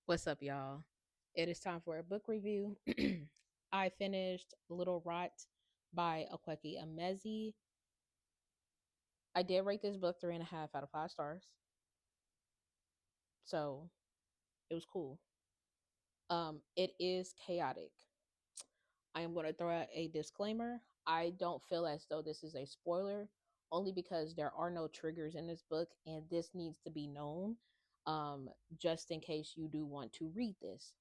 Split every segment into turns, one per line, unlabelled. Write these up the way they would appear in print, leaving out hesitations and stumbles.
What's up, y'all? It is time for a book review. I finished Little Rot by Akwaeke Emezi. I did rate this book 3.5 out of 5 stars, so it was cool. It is chaotic. I am going to throw out a disclaimer. I don't feel as though this is a spoiler, only because there are no triggers in this book, and this needs to be known, um, just in case you do want to read this.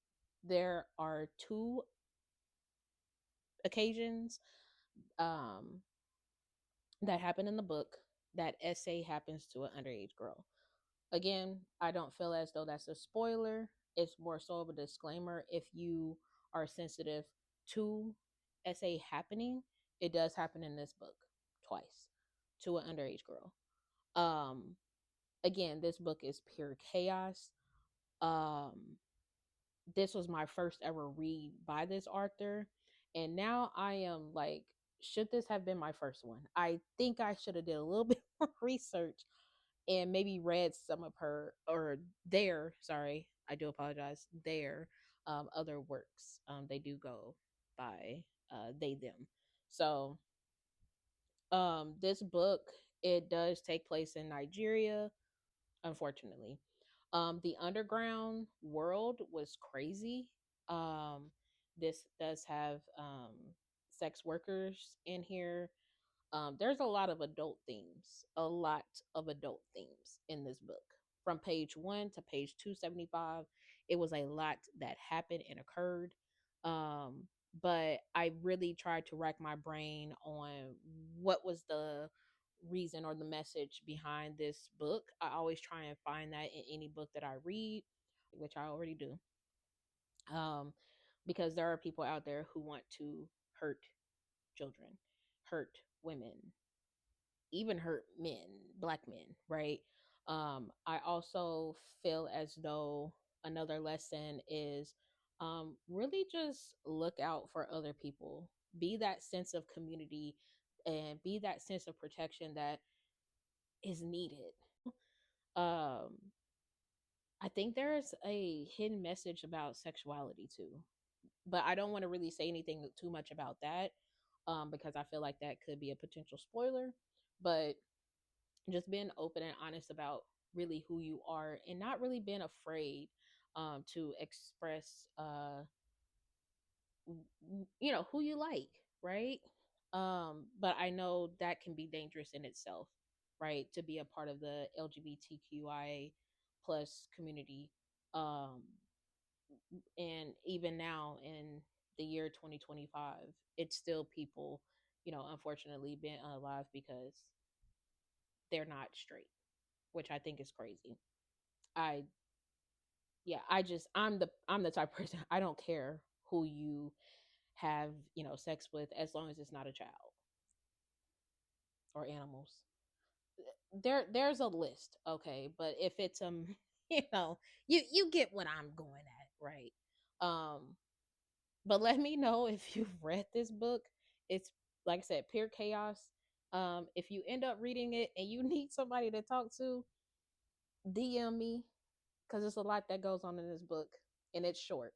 There are two occasions um, that happen in the book that essay happens to an underage girl. Again, I don't feel as though that's a spoiler. It's more so of a disclaimer. If you are sensitive to essay happening, it does happen in this book twice to an underage girl. Um, Again, this book is pure chaos. Um, this was my first ever read by this author, and now I am like, should this have been my first one? I think I should have did a little bit more research and maybe read some of her or their, sorry, I do apologize, their other works. They do go by they them. So this book, it does take place in Nigeria, unfortunately. The underground world was crazy. This does have sex workers in here. There's a lot of adult themes, a lot of adult themes in this book. From page 1 to page 275, it was a lot that happened and occurred. Um, but I really tried to rack my brain on what was the reason or the message behind this book. I always try and find that in any book that I read, which I already do. Um, because there are people out there who want to hurt children, hurt women, even hurt men, black men, right? I also feel as though another lesson is really just look out for other people, be that sense of community, and be that sense of protection that is needed. Um, I think there's a hidden message about sexuality too, but I don't want to really say anything too much about that because I feel like that could be a potential spoiler. But just being open and honest about really who you are and not really being afraid to express who you like, right? But I know that can be dangerous in itself, right? To be a part of the LGBTQIA plus community. um and even now in the year 2025, it's still people, unfortunately being unalive because they're not straight, which I think is crazy. I Yeah, I'm the type of person, I don't care who you have, sex with, as long as it's not a child or animals. There's a list, okay, but if it's you know, you get what I'm going at, right? Um but let me know if you've read this book. It's, like I said, pure chaos. If you end up reading it and you need somebody to talk to, DM me, because there's a lot that goes on in this book, and it's short,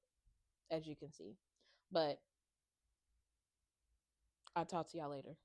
as you can see. But I'll talk to y'all later.